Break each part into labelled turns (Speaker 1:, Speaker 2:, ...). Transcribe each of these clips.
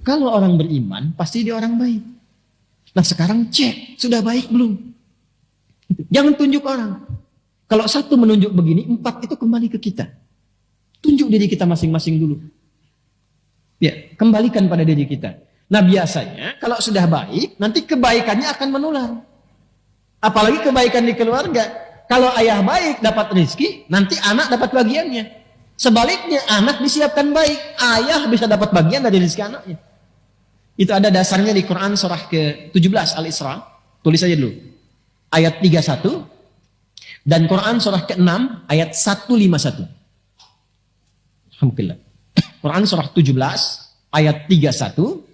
Speaker 1: Kalau orang beriman, pasti dia orang baik. Nah sekarang cek, sudah baik belum? Jangan tunjuk orang. Kalau satu menunjuk begini, 4 itu kembali ke kita. Tunjuk diri kita masing-masing dulu. Ya, kembalikan pada diri kita. Nah biasanya kalau sudah baik, nanti kebaikannya akan menular. Apalagi kebaikan di keluarga. Kalau ayah baik dapat rezeki, nanti anak dapat bagiannya. Sebaliknya anak disiapkan baik, ayah bisa dapat bagian dari rezeki anaknya. Itu ada dasarnya di Quran surah ke-17 Al-Isra. Tulis saja dulu. Ayat 31 dan Quran surah ke-6 ayat 151. Alhamdulillah. Quran surah 17 ayat 31.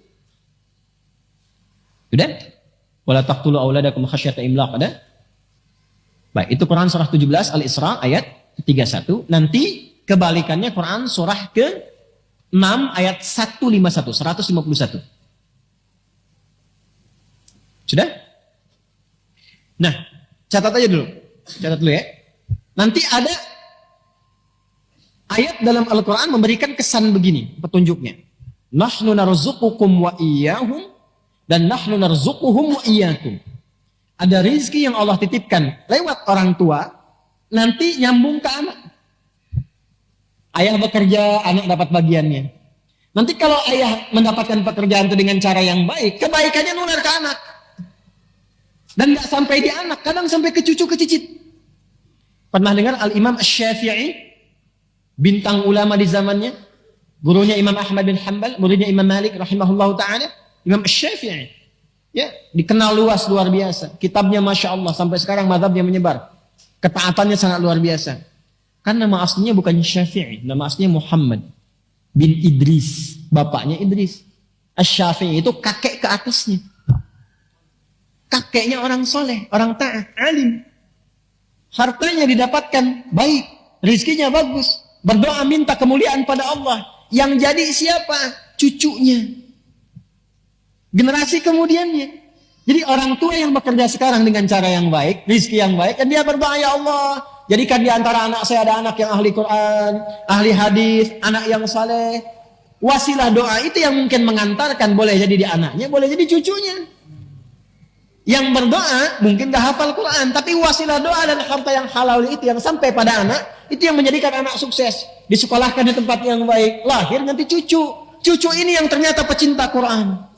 Speaker 1: Sudah? Wala taqtulu auladakum khasyata imlaq, ada? Baik, itu Quran surah 17 Al-Isra ayat 31. Nanti kebalikannya Quran surah ke-6 ayat 151. Sudah? Nah, catat aja dulu. Catat dulu ya. Nanti ada ayat dalam Al-Quran memberikan kesan begini, petunjuknya. Nahnu narzuqukum wa iyyahum dan nahnu narzuquhum wa iyyakum. Ada rizki yang Allah titipkan lewat orang tua, nanti nyambung ke anak. Ayah bekerja, anak dapat bagiannya. Nanti kalau ayah mendapatkan pekerjaan itu dengan cara yang baik, kebaikannya nular ke anak. Dan gak sampai di anak, kadang sampai ke cucu, ke cicit. Pernah dengar Al-Imam Asy-Syafi'i, bintang ulama di zamannya, gurunya Imam Ahmad bin Hanbal, muridnya Imam Malik rahimahullahu ta'ala, Imam Asy-Syafi'i. Ya, dikenal luas luar biasa. Kitabnya Masya Allah, sampai sekarang mazhabnya menyebar. Ketaatannya sangat luar biasa. Kan nama aslinya bukan Syafi'i, nama aslinya Muhammad bin Idris. Bapaknya Idris. Asy-Syafi'i itu kakek ke atasnya. Kakeknya orang soleh, orang taat, alim. Hartanya didapatkan baik, rizkinya bagus. Berdoa minta kemuliaan pada Allah. Yang jadi siapa? Cucunya. Generasi kemudiannya. Jadi orang tua yang bekerja sekarang dengan cara yang baik, rizki yang baik, dan dia berdoa, ya Allah, jadikan di antara anak saya ada anak yang ahli Quran, ahli hadis, anak yang saleh. Wasilah doa itu yang mungkin mengantarkan, boleh jadi di anaknya, boleh jadi cucunya. Yang berdoa mungkin gak hafal Quran, tapi wasilah doa dan harta yang halal itu yang sampai pada anak, itu yang menjadikan anak sukses. Disekolahkan di tempat yang baik, lahir nanti cucu. Cucu ini yang ternyata pecinta Quran.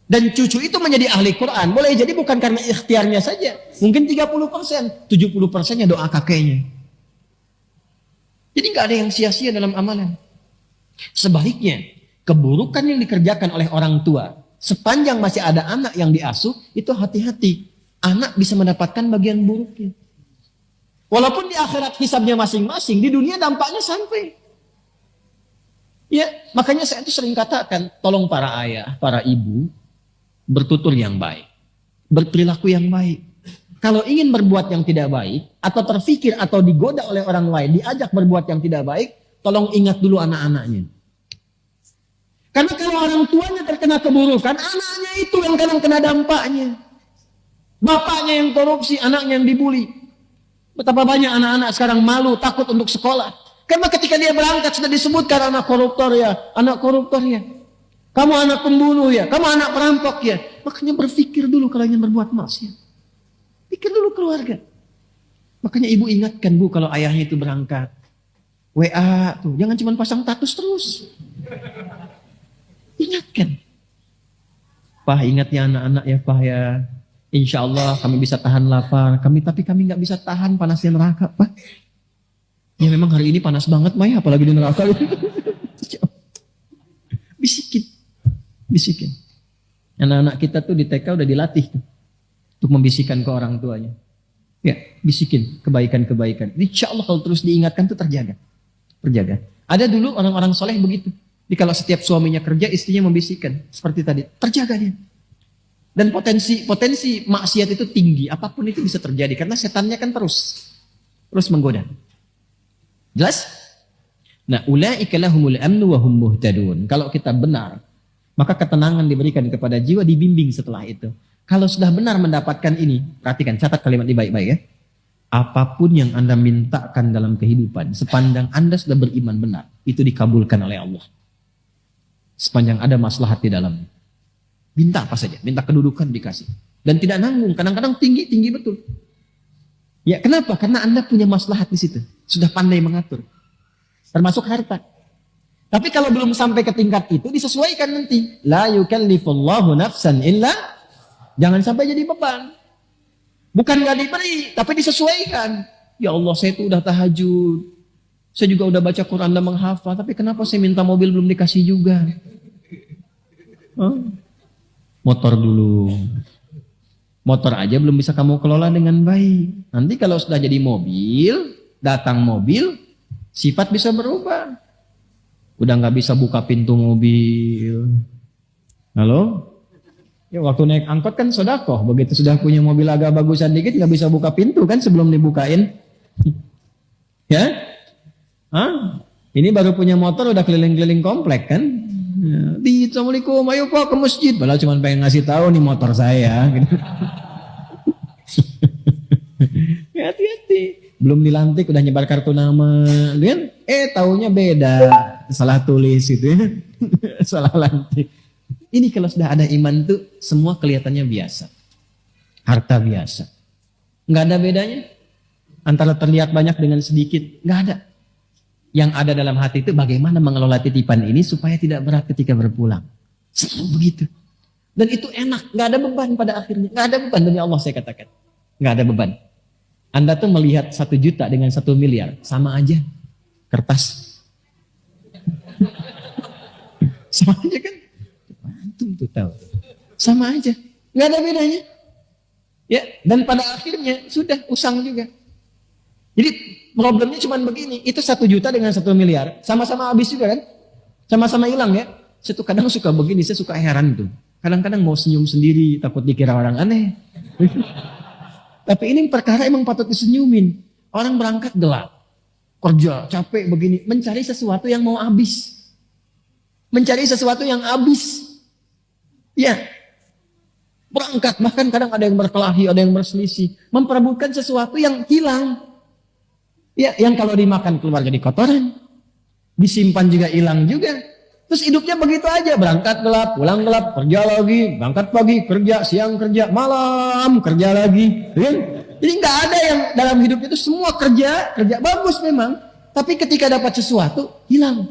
Speaker 1: Dan cucu itu menjadi ahli Quran. Boleh jadi bukan karena ikhtiarnya saja. Mungkin 30%, 70%-nya doa kakeknya. Jadi gak ada yang sia-sia dalam amalan. Sebaliknya, keburukan yang dikerjakan oleh orang tua, sepanjang masih ada anak yang diasuh, itu hati-hati. Anak bisa mendapatkan bagian buruknya. Walaupun di akhirat hisabnya masing-masing, di dunia dampaknya sampai. Ya, makanya saya itu sering katakan, tolong para ayah, para ibu, bertutur yang baik. Berperilaku yang baik. Kalau ingin berbuat yang tidak baik, atau terfikir atau digoda oleh orang lain, diajak berbuat yang tidak baik, tolong ingat dulu anak-anaknya. Karena kalau orang tuanya terkena keburukan, anaknya itu yang kadang kena dampaknya. Bapaknya yang korupsi, anaknya yang dibully. Betapa banyak anak-anak sekarang malu, takut untuk sekolah. Karena ketika dia berangkat sudah disebutkan anak koruptor ya, anak koruptor ya. Kamu anak pembunuh ya, kamu anak perampok ya. Makanya berpikir dulu kalau ingin berbuat maksiat. Pikir dulu keluarga. Makanya ibu ingatkan bu kalau ayahnya itu berangkat. WA tuh, jangan cuma pasang status terus. Ingatkan. Pak, ingat ya anak-anak ya Pak ya. Insya Allah kami bisa tahan lapar. Tapi kami nggak bisa tahan panasnya neraka Pak. Ya memang hari ini panas banget Maya, apalagi di neraka. Bisikin. Anak-anak kita tuh di TK udah dilatih tuh untuk membisikkan ke orang tuanya. Ya, bisikin kebaikan-kebaikan. Insya Allah kalau terus diingatkan tuh terjaga. Ada dulu orang-orang soleh begitu. Jadi kalau setiap suaminya kerja, istrinya membisikkan. Seperti tadi, terjaga dia. Dan potensi maksiat itu tinggi. Apapun itu bisa terjadi. Karena setannya kan terus menggoda. Jelas? Nah, ulaika lahumul amnu wa hum muhtadun. Kalau kita benar, maka ketenangan diberikan kepada jiwa, dibimbing setelah itu. Kalau sudah benar mendapatkan ini, perhatikan, catat kalimat ini baik-baik ya. Apapun yang Anda mintakan dalam kehidupan, sepandang Anda sudah beriman benar, itu dikabulkan oleh Allah. Sepanjang ada maslahat di dalamnya. Minta apa saja, minta kedudukan dikasih. Dan tidak nanggung, kadang-kadang tinggi betul. Ya kenapa? Karena Anda punya maslahat di situ. Sudah pandai mengatur. Termasuk harta. Tapi kalau belum sampai ke tingkat itu, disesuaikan nanti. La yukallifullahu nafsan illa. Jangan sampai jadi beban. Bukan gak diberi, tapi disesuaikan. Ya Allah, saya itu udah tahajud. Saya juga udah baca Quran dan menghafal. Tapi kenapa saya minta mobil belum dikasih juga? Motor dulu. Motor aja belum bisa kamu kelola dengan baik. Nanti kalau sudah jadi mobil, datang mobil, sifat bisa berubah. Udah gak bisa buka pintu mobil. Halo? Ya, waktu naik angkot kan sedekah. Begitu sudah punya mobil agak bagusan dikit, gak bisa buka pintu kan sebelum dibukain. Ya? Ini baru punya motor udah keliling-keliling komplek kan? Ya, Assalamualaikum, ayo Pak ke masjid. Padahal cuma pengen ngasih tahu nih motor saya. Gitu. Ya, hati-hati. Belum dilantik udah nyebar kartu nama. Lihat, taunya beda. Salah tulis gitu ya. Salah lantik. Ini kalau sudah ada iman tuh semua kelihatannya biasa. Harta biasa. Nggak ada bedanya. Antara terlihat banyak dengan sedikit. Nggak ada. Yang ada dalam hati itu bagaimana mengelola titipan ini supaya tidak berat ketika berpulang. Selalu begitu. Dan itu enak. Nggak ada beban pada akhirnya. Nggak ada beban demi Allah saya katakan. Nggak ada beban. Anda tuh melihat 1 juta dengan 1 miliar. Sama aja. Kertas. Sama aja kan. Antum tuh tahu. Sama aja. Nggak ada bedanya. Ya, dan pada akhirnya sudah usang juga. Jadi problemnya cuma begini. Itu 1 juta dengan 1 miliar. Sama-sama habis juga kan. Sama-sama hilang ya. Saya tuh kadang suka begini. Saya suka heran tuh. Kadang-kadang mau senyum sendiri. Takut dikira orang aneh. Tapi ini perkara emang patut disenyumin. Orang berangkat gelap. Kerja, capek begini. Mencari sesuatu yang mau habis. Mencari sesuatu yang habis. Ya. Berangkat. Bahkan kadang ada yang berkelahi, ada yang berselisih. Memperebutkan sesuatu yang hilang. Ya, yang kalau dimakan keluar jadi kotoran. Disimpan juga hilang juga. Terus hidupnya begitu aja. Berangkat gelap, pulang gelap, kerja lagi. Berangkat pagi, kerja, siang kerja, malam kerja lagi. Kan? Jadi nggak ada yang dalam hidup itu semua kerja bagus memang. Tapi ketika dapat sesuatu, hilang.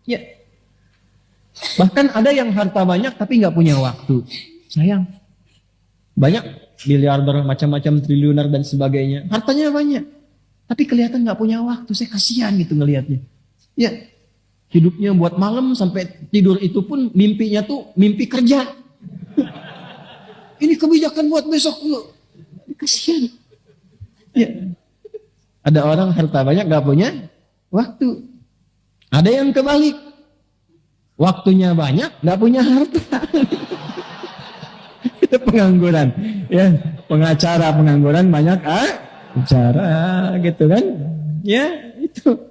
Speaker 1: Ya. Bahkan ada yang harta banyak tapi nggak punya waktu. Sayang. Banyak miliarder, macam-macam triliuner dan sebagainya. Hartanya banyak. Tapi kelihatan nggak punya waktu. Saya kasihan gitu ngelihatnya. Ya. Hidupnya buat malam sampai tidur itu pun mimpinya tuh mimpi kerja. Ini kebijakan buat besok dulu. Kasihan. Ya. Ada orang harta banyak nggak punya waktu. Ada yang kebalik. Waktunya banyak nggak punya harta. Itu pengangguran. Ya, pengacara pengangguran banyak bicara gitu kan. Ya, itu.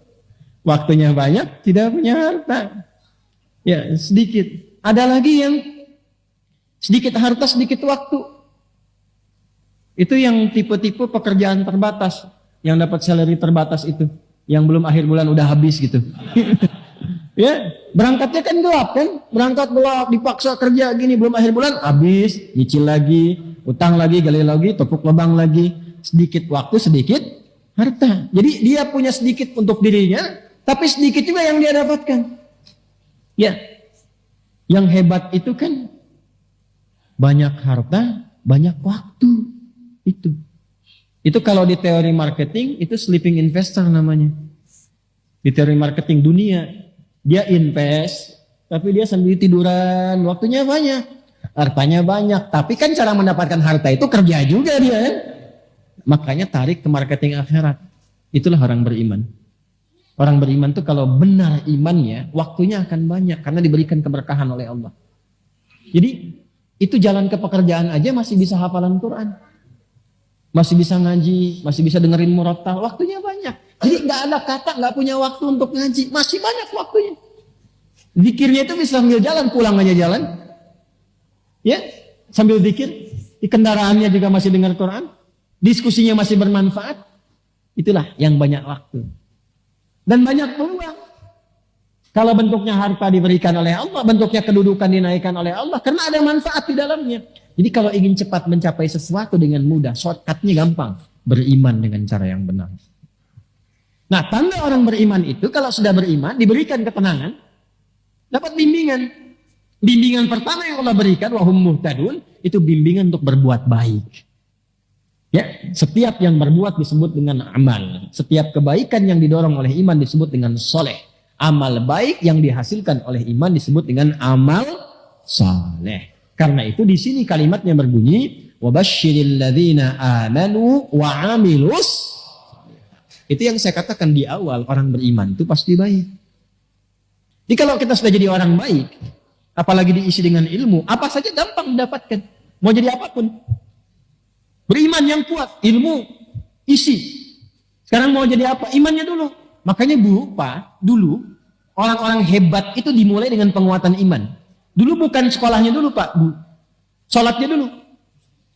Speaker 1: Waktunya banyak, tidak punya harta. Ya, sedikit. Ada lagi yang sedikit harta, sedikit waktu. Itu yang tipe-tipe pekerjaan terbatas. Yang dapat salary terbatas itu. Yang belum akhir bulan udah habis gitu. Ya, berangkatnya kan gelap kan. Berangkat gelap, dipaksa kerja gini, belum akhir bulan, habis. Nyicil lagi, utang lagi, gali lagi, tepuk lubang lagi. Sedikit waktu, sedikit harta. Jadi dia punya sedikit untuk dirinya, tapi sedikit juga yang dia dapatkan. Ya, yang hebat itu kan banyak harta, banyak waktu. Itu kalau di teori marketing, itu sleeping investor namanya. Di teori marketing dunia, dia invest, tapi dia sambil tiduran, waktunya banyak, hartanya banyak. Tapi kan cara mendapatkan harta itu kerja juga dia kan. Makanya tarik ke marketing akhirat. Itulah orang beriman. Orang beriman tuh kalau benar imannya, waktunya akan banyak karena diberikan keberkahan oleh Allah. Jadi itu jalan ke pekerjaan aja masih bisa hafalan Quran. Masih bisa ngaji, masih bisa dengerin murattal, waktunya banyak. Jadi nggak ada kata nggak punya waktu untuk ngaji, masih banyak waktunya. Zikirnya itu bisa sambil jalan, pulang aja jalan. Ya, sambil zikir, di kendaraannya juga masih dengar Quran. Diskusinya masih bermanfaat. Itulah yang banyak waktu. Dan banyak peluang. Kalau bentuknya harta diberikan oleh Allah, bentuknya kedudukan dinaikkan oleh Allah, karena ada manfaat di dalamnya. Jadi kalau ingin cepat mencapai sesuatu dengan mudah, shortcutnya gampang. Beriman dengan cara yang benar. Nah, tanda orang beriman itu, kalau sudah beriman, diberikan ketenangan, dapat bimbingan. Bimbingan pertama yang Allah berikan, wahum muhtadun, itu bimbingan untuk berbuat baik. Ya, setiap yang berbuat disebut dengan amal. Setiap kebaikan yang didorong oleh iman disebut dengan soleh. Amal baik yang dihasilkan oleh iman disebut dengan amal saleh. Karena itu di sini kalimatnya berbunyi wabashshiril ladzina amanu wa 'amilus. Itu yang saya katakan di awal, orang beriman itu pasti baik. Jadi kalau kita sudah jadi orang baik, apalagi diisi dengan ilmu, apa saja gampang mendapatkan. Mau jadi apapun. Beriman yang kuat, ilmu isi. Sekarang mau jadi apa? Imannya dulu. Makanya dulu orang-orang hebat itu dimulai dengan penguatan iman. Dulu bukan sekolahnya dulu Pak, Bu. Sholatnya dulu.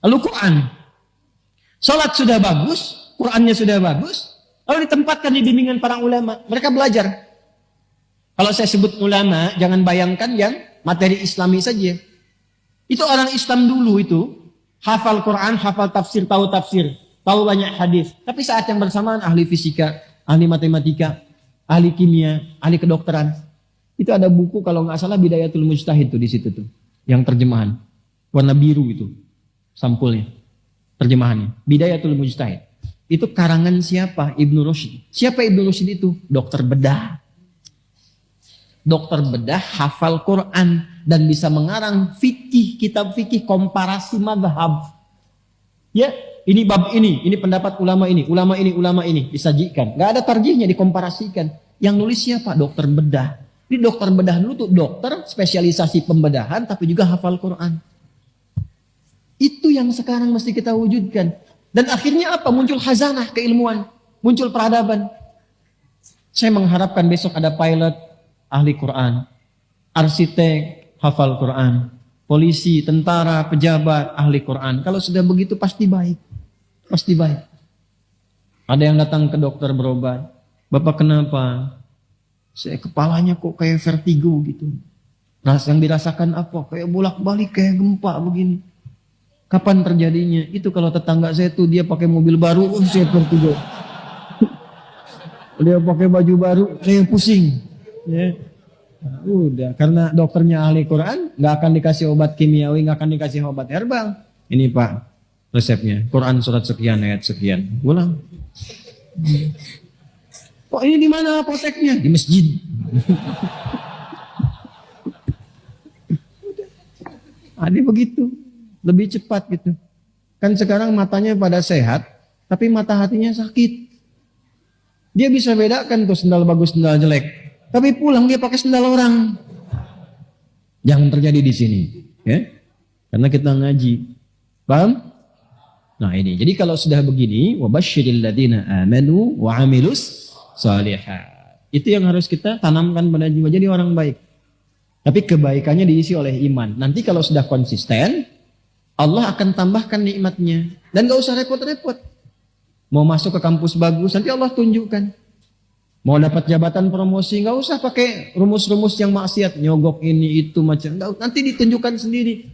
Speaker 1: Lalu Quran. Sholat sudah bagus, Qurannya sudah bagus, lalu ditempatkan di bimbingan para ulama. Mereka belajar. Kalau saya sebut ulama, jangan bayangkan yang materi Islami saja. Itu orang Islam dulu itu, hafal Quran, hafal tafsir, tahu banyak hadis. Tapi saat yang bersamaan ahli fisika, ahli matematika, ahli kimia, ahli kedokteran. Itu ada buku kalau nggak salah Bidayatul Mujtahid tuh di situ tuh, yang terjemahan warna biru itu sampulnya, terjemahannya Bidayatul Mujtahid. Itu karangan siapa? Ibnu Rushd. Siapa Ibnu Rushd itu? Dokter bedah. Dokter bedah hafal Quran dan bisa mengarang fikih, kitab fikih komparasi madhab. Ya, ini bab ini pendapat ulama ini disajikan. Gak ada tarjihnya, dikomparasikan. Yang nulis siapa? Dokter bedah. Ini dokter bedah dulu tuh dokter spesialisasi pembedahan tapi juga hafal Quran. Itu yang sekarang mesti kita wujudkan. Dan akhirnya apa? Muncul khazanah keilmuan, muncul peradaban. Saya mengharapkan besok ada pilot ahli Quran, arsitek hafal Quran, polisi, tentara, pejabat ahli Quran. Kalau sudah begitu pasti baik. Pasti baik. Ada yang datang ke dokter berobat. Bapak kenapa? Saya kepalanya kok kayak vertigo gitu. Yang dirasakan apa? Kayak bolak-balik, kayak gempa begini. Kapan terjadinya? Itu kalau tetangga saya tuh dia pakai mobil baru, saya vertigo. Dia pakai baju baru, saya pusing. Ya. Nah, udah, karena dokternya ahli Quran, nggak akan dikasih obat kimiawi, nggak akan dikasih obat herbal. Ini Pak, resepnya. Quran surat sekian, ayat sekian. Ulang. Kok ini di mana apoteknya? Di masjid. Ada begitu, lebih cepat gitu. Kan sekarang matanya pada sehat, tapi mata hatinya sakit. Dia bisa bedakan tuh sendal bagus, sendal jelek. Tapi pulang dia pakai sendal orang. Jangan terjadi di sini, ya. Karena kita ngaji. Paham? Nah ini, jadi kalau sudah begini, wabashshiril ladzina amanu wa 'amilus shalihat. Itu yang harus kita tanamkan pada jiwa, jadi orang baik. Tapi kebaikannya diisi oleh iman. Nanti kalau sudah konsisten, Allah akan tambahkan nikmatnya. Dan gak usah repot-repot. Mau masuk ke kampus bagus, nanti Allah tunjukkan. Mau dapat jabatan promosi, gak usah pakai rumus-rumus yang maksiat. Nyogok ini, itu, macam. Nanti ditunjukkan sendiri.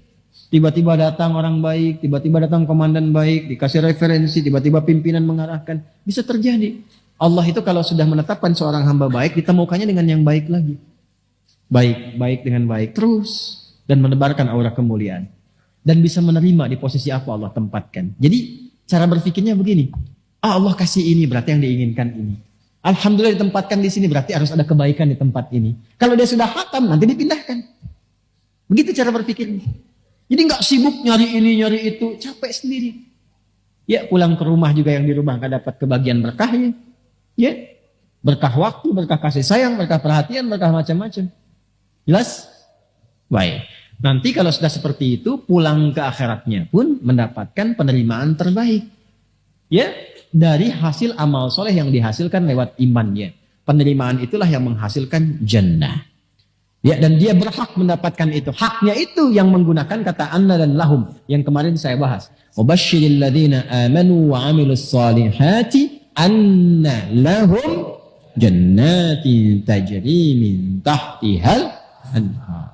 Speaker 1: Tiba-tiba datang orang baik, tiba-tiba datang komandan baik, dikasih referensi, tiba-tiba pimpinan mengarahkan. Bisa terjadi. Allah itu kalau sudah menetapkan seorang hamba baik, ditemukannya dengan yang baik lagi. Baik dengan baik terus. Dan menebarkan aura kemuliaan. Dan bisa menerima di posisi apa Allah tempatkan. Jadi cara berpikirnya begini. Allah kasih ini berarti yang diinginkan ini. Alhamdulillah ditempatkan di sini berarti harus ada kebaikan di tempat ini. Kalau dia sudah hatam nanti dipindahkan. Begitu cara berpikirnya. Jadi nggak sibuk nyari ini nyari itu, capek sendiri. Ya pulang ke rumah juga yang di rumah nggak dapat kebagian berkahnya. Ya berkah waktu, berkah kasih sayang, berkah perhatian, berkah macam-macam. Jelas? Baik. Nanti kalau sudah seperti itu pulang ke akhiratnya pun mendapatkan penerimaan terbaik. Ya. Dari hasil amal soleh yang dihasilkan lewat imannya. Penerimaan itulah yang menghasilkan jannah. Ya, dan dia berhak mendapatkan itu. Haknya itu yang menggunakan kata anna dan lahum. Yang kemarin saya bahas. Wabashshiril ladzina amanu wa 'amilus shalihati anna lahum jannatin tajri min tahtihal anhar.